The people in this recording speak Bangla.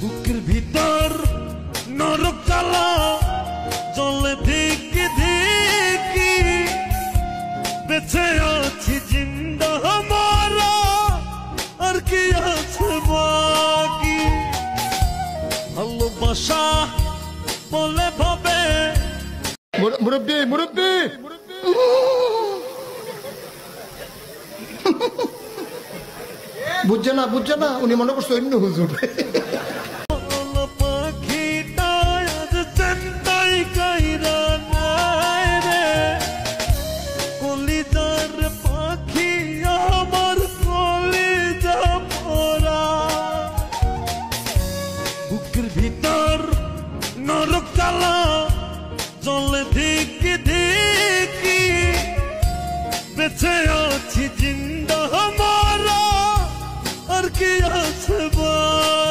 বুকের ভিতর নরক জ্বালা জ্বলে ধিকি ধিকি, বেঁচে আছি জিন্দা মারা আর কি আছে বাকি। ভালোবাসা বলে ভাবে মুরব্বি মুরব্বি বুঝছে না উনি মনে করছে অন্য হুজুর। পাখিটা আজ চেন্তাই কাইরা নাই রে, কলিজার পাখি আমার কলিজা পোড়া। বুকের ভিতর নরক জ্বালা জ্বলে ধিকি ধিকি, বেঁচে আছি জিন্দা মারা আর কি আছে